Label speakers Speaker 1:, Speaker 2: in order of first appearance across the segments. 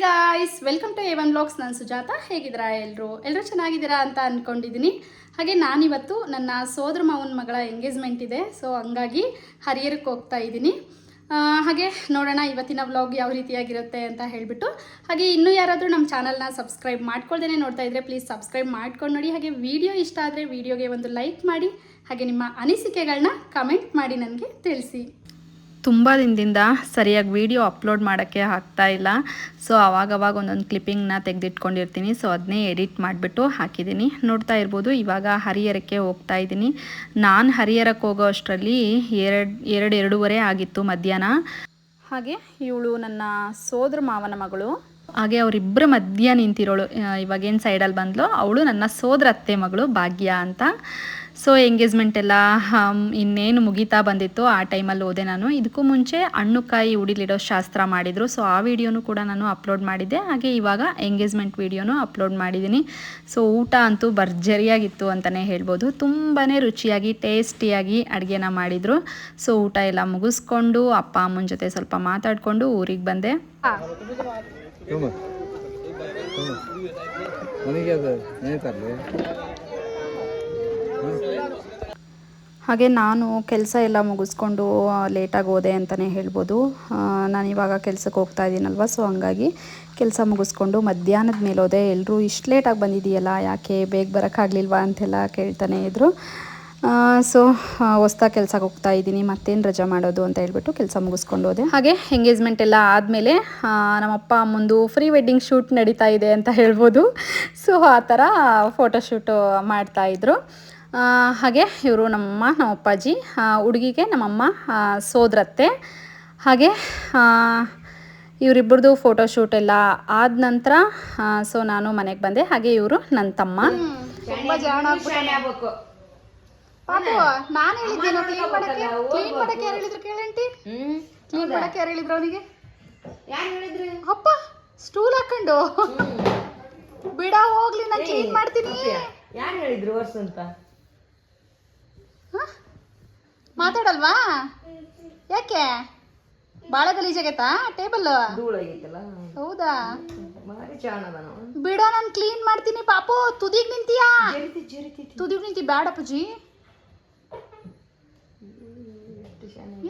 Speaker 1: Guys, welcome to A1 vlogs. ನಾನು ಸುಜಾತ. ಹೇಗಿದ್ದೀರಾ ಎಲ್ಲರೂ ಚೆನ್ನಾಗಿದ್ದೀರಾ ಅಂತ ಅಂದ್ಕೊಂಡಿದ್ದೀನಿ. ಹಾಗೆ ನಾನಿವತ್ತು ನನ್ನ ಸೋದರ ಮಾವನ ಮಗಳ ಎಂಗೇಜ್ಮೆಂಟ್ ಇದೆ, ಸೊ ಹಂಗಾಗಿ ಹರಿಹರಕ್ಕೆ ಹೋಗ್ತಾ ಇದ್ದೀನಿ. ಹಾಗೆ ನೋಡೋಣ ಇವತ್ತಿನ ವ್ಲಾಗ್ ಯಾವ ರೀತಿಯಾಗಿರುತ್ತೆ ಅಂತ ಹೇಳಿಬಿಟ್ಟು. ಹಾಗೆ ಇನ್ನೂ ಯಾರಾದರೂ ನಮ್ಮ ಚಾನಲ್ನ ಸಬ್ಸ್ಕ್ರೈಬ್ ಮಾಡ್ಕೊಳ್ದೇ ನೋಡ್ತಾ ಇದ್ದರೆ ಪ್ಲೀಸ್ ಸಬ್ಸ್ಕ್ರೈಬ್ ಮಾಡ್ಕೊಂಡು ನೋಡಿ. ಹಾಗೆ ವಿಡಿಯೋ ಇಷ್ಟ ಆದರೆ ವಿಡಿಯೋಗೆ ಒಂದು ಲೈಕ್ ಮಾಡಿ, ಹಾಗೆ ನಿಮ್ಮ ಅನಿಸಿಕೆಗಳನ್ನ ಕಮೆಂಟ್ ಮಾಡಿ ನನಗೆ ತಿಳಿಸಿ.
Speaker 2: ತುಂಬ ದಿನದಿಂದ ಸರಿಯಾಗಿ ವೀಡಿಯೋ ಅಪ್ಲೋಡ್ ಮಾಡೋಕ್ಕೆ ಆಗ್ತಾಯಿಲ್ಲ. ಸೊ ಆವಾಗವಾಗ ಒಂದೊಂದು ಕ್ಲಿಪ್ಪಿಂಗ್ನ ತೆಗೆದಿಟ್ಕೊಂಡಿರ್ತೀನಿ. ಸೊ ಅದನ್ನೇ ಎಡಿಟ್ ಮಾಡಿಬಿಟ್ಟು ಹಾಕಿದ್ದೀನಿ. ನೋಡ್ತಾ ಇರ್ಬೋದು, ಇವಾಗ ಹರಿಹರಕ್ಕೆ ಹೋಗ್ತಾ ಇದ್ದೀನಿ. ನಾನು ಹರಿಹರಕ್ಕೆ ಹೋಗೋ ಅಷ್ಟರಲ್ಲಿ ಎರಡೂವರೆ ಆಗಿತ್ತು ಮಧ್ಯಾಹ್ನ. ಹಾಗೆ ಇವಳು ನನ್ನ ಸೋದರ ಮಾವನ ಮಗಳು. ಹಾಗೆ ಅವರಿಬ್ಬರ ಮಧ್ಯ ನಿಂತಿರೋಳು, ಇವಾಗೇನು ಸೈಡಲ್ಲಿ ಬಂದಳು ಅವಳು ನನ್ನ ಸೋದರ ಅತ್ತೆ ಮಗಳು ಭಾಗ್ಯ ಅಂತ. ಸೊ ಎಂಗೇಜ್ಮೆಂಟ್ ಎಲ್ಲ ಇನ್ನೇನು ಮುಗೀತಾ ಬಂದಿತ್ತು, ಆ ಟೈಮಲ್ಲಿ ಹೋದೆ ನಾನು. ಇದಕ್ಕೂ ಮುಂಚೆ ಹಣ್ಣುಕಾಯಿ ಉಡಿಲಿಡೋ ಶಾಸ್ತ್ರ ಮಾಡಿದರು. ಸೊ ಆ ವಿಡಿಯೋನು ಕೂಡ ನಾನು ಅಪ್ಲೋಡ್ ಮಾಡಿದ್ದೆ. ಹಾಗೆ ಇವಾಗ ಎಂಗೇಜ್ಮೆಂಟ್ ವಿಡಿಯೋನು ಅಪ್ಲೋಡ್ ಮಾಡಿದ್ದೀನಿ. ಸೊ ಊಟ ಅಂತೂ ಭರ್ಜರಿಯಾಗಿತ್ತು ಅಂತಲೇ ಹೇಳ್ಬೋದು. ತುಂಬಾ ರುಚಿಯಾಗಿ ಟೇಸ್ಟಿಯಾಗಿ ಅಡುಗೆನ ಮಾಡಿದರು. ಸೊ ಊಟ ಎಲ್ಲ ಮುಗಿಸ್ಕೊಂಡು ಅಪ್ಪ ಅಮ್ಮನ ಜೊತೆ ಸ್ವಲ್ಪ ಮಾತಾಡಿಕೊಂಡು ಊರಿಗೆ ಬಂದೆ. ಹಾಗೆ ನಾನು ಕೆಲಸ ಎಲ್ಲ ಮುಗಿಸ್ಕೊಂಡು ಲೇಟಾಗಿ ಹೋದೆ ಅಂತಲೇ ಹೇಳ್ಬೋದು. ನಾನಿವಾಗ ಕೆಲಸಕ್ಕೆ ಹೋಗ್ತಾ ಇದ್ದೀನಲ್ವ, ಸೊ ಹಂಗಾಗಿ ಕೆಲಸ ಮುಗಿಸ್ಕೊಂಡು ಮಧ್ಯಾಹ್ನದ ಮೇಲೆ ಹೋದೆ. ಎಲ್ಲರೂ ಇಷ್ಟು ಲೇಟಾಗಿ ಬಂದಿದೆಯಲ್ಲ, ಯಾಕೆ ಬೇಗ ಬರೋಕ್ಕಾಗಲಿಲ್ವಾ ಅಂತೆಲ್ಲ ಕೇಳ್ತಾನೆ ಇದ್ದರು. ಸೊ ಹೊಸ್ದಾಗಿ ಕೆಲಸಕ್ಕೆ ಹೋಗ್ತಾ ಇದ್ದೀನಿ, ಮತ್ತೇನು ರಜಾ ಮಾಡೋದು ಅಂತ ಹೇಳ್ಬಿಟ್ಟು ಕೆಲಸ ಮುಗಿಸ್ಕೊಂಡು ಹೋದೆ. ಹಾಗೆ ಎಂಗೇಜ್ಮೆಂಟ್ ಎಲ್ಲ ಆದಮೇಲೆ ನಮ್ಮಪ್ಪ ಅಮ್ಮಂದು ಪ್ರೀ ವೆಡ್ಡಿಂಗ್ ಶೂಟ್ ನಡೀತಾ ಇದೆ ಅಂತ ಹೇಳ್ಬೋದು. ಸೊ ಆ ಥರ ಫೋಟೋಶೂಟು ಮಾಡ್ತಾಯಿದ್ರು. ಹಾಗೆ ಇವರು ನಮ್ಮಮ್ಮ, ನಮ್ಮ ಅಪ್ಪಾಜಿ, ಹುಡುಗಿಗೆ ನಮ್ಮಮ್ಮ ಸೋದರತ್ತೆ. ಹಾಗೆ ಇವರಿಬ್ಬರದು ಫೋಟೋಶೂಟ್ ಎಲ್ಲ ಆದ ನಂತರ ಸೊ ನಾನು ಮನೆಗೆ ಬಂದೆ. ಹಾಗೆ ಇವರು ನನ್ನ ತಮ್ಮ.
Speaker 1: ಪಾಪು, ನಾನು ಹೇಳಿದ್ದೇನೋ ಕ್ಲೀನ್ ಮಾಡಕ್ಕೆ ಯಾರು ಹೇಳಿದ್ರು ಕೇಳಂಟಿ? ಕ್ಲೀನ್ ಮಾಡಕ್ಕೆ ಯಾರು ಹೇಳಿದ್ರು ಅವನಿಗೆ? ಅಪ್ಪ ಸ್ಟೂಲ್ ಹಾಕೊಂಡು ಬಿಡ ಹೋಗ್ಲಿ, ನಾನು ಕ್ಲೀನ್ ಮಾಡ್ತೀನಿ.
Speaker 3: ಯಾರು ಹೇಳಿದ್ರು ವರ್ಷ ಅಂತ?
Speaker 1: ಮಾತಾಡಲ್ವಾ? ಯಾಕೆ ಬಾಳ ಗಲೀಜಾಗೈತಾ ಟೇಬಲ್?
Speaker 3: ಧೂಳಾಗೈತಲ್ಲ.
Speaker 1: ಹೌದಾ? ಬಿಡ, ನಾನು ಕ್ಲೀನ್ ಮಾಡ್ತೀನಿ. ಪಾಪು ತುದಿಗ್ ನಿಂತೀಯಾ? ತುದಿಗ್ ನಿಂತಿ ಬ್ಯಾಡ ಅಪ್ಪಾಜಿ.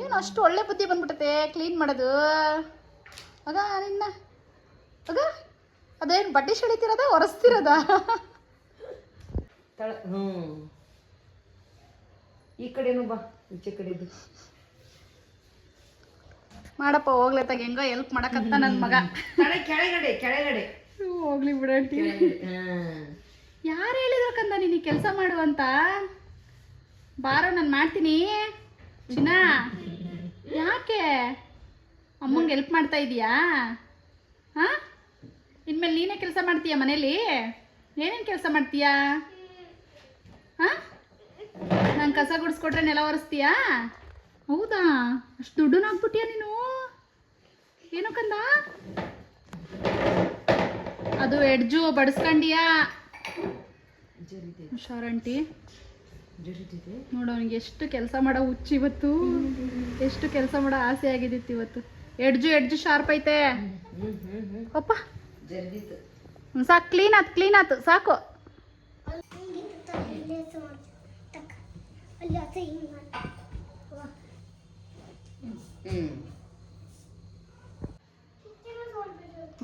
Speaker 1: ಏನು ಅಷ್ಟು ಒಳ್ಳೆ ಬುದ್ಧಿ ಬಂದ್ಬಿಟ್ಟತೆ ಕ್ಲೀನ್ ಮಾಡೋದು. ಆಗ ನಿನ್ನ ಆಗ ಅದೇನು ಬಡ್ಡಿ ಸೆಳಿತಿರೋದ ಒರೆಸ್ತಿರೋದ?
Speaker 3: ಈ ಕಡೆನೂ ಬಾ, ಈಚೆ ಕಡೆ
Speaker 1: ಮಾಡಪ್ಪ ಹೋಗ್ಲತ್ತಾಗ ಹೆಂಗೋ ಹೆಲ್ಪ್ ಮಾಡಕತ್ತ ನನ್ನ ಮಗ.
Speaker 3: ಕೆಳಗಡೆ
Speaker 1: ಹೋಗ್ಲಿ ಬಿಡಂಟಿ. ಯಾರು ಹೇಳಿದ್ರು ಕಂದ ನೀನು ಕೆಲಸ ಮಾಡು ಅಂತ? ಬಾರೋ, ನಾನು ಮಾಡ್ತೀನಿ. ಚಿನ್ನ, ಯಾಕೆ ಅಮ್ಮಂಗೆ ಹೆಲ್ಪ್ ಮಾಡ್ತಾ ಇದೀಯಾ? ಹಾಂ, ಇನ್ಮೇಲೆ ನೀನೇ ಕೆಲಸ ಮಾಡ್ತೀಯಾ ಮನೇಲಿ? ಏನೇನು ಕೆಲಸ ಮಾಡ್ತೀಯಾ? ಹಾಂ, ನಾನು ಕಸ ಗುಡಿಸ್ಕೊಟ್ರೆ ನೆಲ ಒರೆಸ್ತೀಯಾ? ಹೌದಾ? ಅಷ್ಟು ದುಡ್ಡು ಹಾಕ್ಬಿಟ್ಟಿಯಾ ನೀನು? ಏನು ಕಂದ ಅದು ಎಡ್ಜು ಬಡಿಸ್ಕೊಂಡಿಯಾ? ಹುಷಾರಂಟಿ. ನೋಡು, ಅವನಿಗೆ ಎಷ್ಟು ಕೆಲಸ ಮಾಡೋ ಹುಚ್ಚು ಇವತ್ತು, ಎಷ್ಟು ಕೆಲಸ ಮಾಡೋ ಆಸೆ ಆಗಿದ್ದಿತ್ತು ಇವತ್ತು. ಎಡ್ಜು ಶಾರ್ಪ್ ಐತೆ ಅಪ್ಪ. ಸಾಕು, ಕ್ಲೀನ್ ಆತು ಸಾಕು.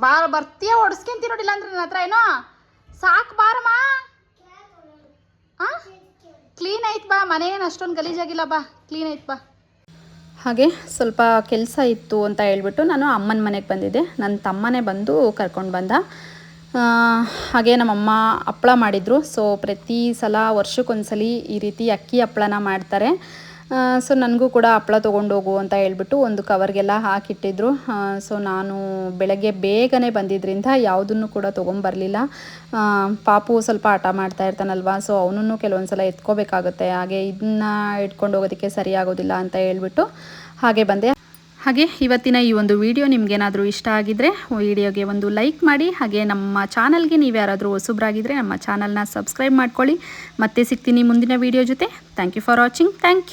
Speaker 1: ಬಾರ, ಬರ್ತೀಯ ಹೊಡ್ಸ್ಕೊಂತಿ ನೋಡಿಲ್ಲ ಅಂದ್ರೆ ನನ್ನ ಹತ್ರ ಏನೋ. ಸಾಕು ಬಾರಮ್ಮ. ಹಾಂ, ಕ್ಲೀನ್ ಆಯ್ತು ಬಾ. ಮನೆ ಏನು ಅಷ್ಟೊಂದು ಗಲೀಜಾಗಿಲ್ಲ, ಬಾ ಕ್ಲೀನ್ ಆಯ್ತು ಬಾ.
Speaker 2: ಹಾಗೆ ಸ್ವಲ್ಪ ಕೆಲಸ ಇತ್ತು ಅಂತ ಹೇಳ್ಬಿಟ್ಟು ನಾನು ಅಮ್ಮನ ಮನೆಗೆ ಬಂದಿದ್ದೆ. ನನ್ನ ತಮ್ಮನೇ ಬಂದು ಕರ್ಕೊಂಡು ಬಂದ. ಹಾಗೆ ನಮ್ಮಮ್ಮ ಹಪ್ಪಳ ಮಾಡಿದರು. ಸೊ ಪ್ರತಿ ಸಲ ವರ್ಷಕ್ಕೊಂದ್ಸಲಿ ಈ ರೀತಿ ಅಕ್ಕಿ ಹಪ್ಪಳನ ಮಾಡ್ತಾರೆ. ಸೊ ನನಗೂ ಕೂಡ ಹಪ್ಪಳ ತೊಗೊಂಡೋಗು ಅಂತ ಹೇಳ್ಬಿಟ್ಟು ಒಂದು ಕವರ್ಗೆಲ್ಲ ಹಾಕಿಟ್ಟಿದ್ರು. ಸೊ ನಾನು ಬೆಳಗ್ಗೆ ಬೇಗನೆ ಬಂದಿದ್ದರಿಂದ ಯಾವುದನ್ನು ಕೂಡ ತೊಗೊಂಬರಲಿಲ್ಲ. ಪಾಪು ಸ್ವಲ್ಪ ಆಟ ಮಾಡ್ತಾ ಇರ್ತಾನಲ್ವ, ಸೊ ಅವನನ್ನು ಕೆಲವೊಂದು ಸಲ ಎತ್ಕೋಬೇಕಾಗುತ್ತೆ. ಹಾಗೆ ಇದನ್ನ ಇಟ್ಕೊಂಡು ಹೋಗೋದಕ್ಕೆ ಸರಿಯಾಗೋದಿಲ್ಲ ಅಂತ ಹೇಳ್ಬಿಟ್ಟು ಹಾಗೆ ಬಂದೆ. ಹಾಗೆ ಇವತ್ತಿನ ಈ ಒಂದು ವಿಡಿಯೋ ನಿಮಗೇನಾದರೂ ಇಷ್ಟ ಆಗಿದ್ದರೆ ವಿಡಿಯೋಗೆ ಒಂದು ಲೈಕ್ ಮಾಡಿ. ಹಾಗೆ ನಮ್ಮ ಚಾನಲ್ಗೆ ನೀವು ಯಾರಾದರೂ ಹೊಸಬ್ರಾಗಿದ್ದರೆ ನಮ್ಮ ಚಾನಲ್ನ ಸಬ್ಸ್ಕ್ರೈಬ್ ಮಾಡ್ಕೊಳ್ಳಿ. ಮತ್ತೆ ಸಿಗ್ತೀನಿ ಮುಂದಿನ ವಿಡಿಯೋ ಜೊತೆ. Thank you for watching. Thank you.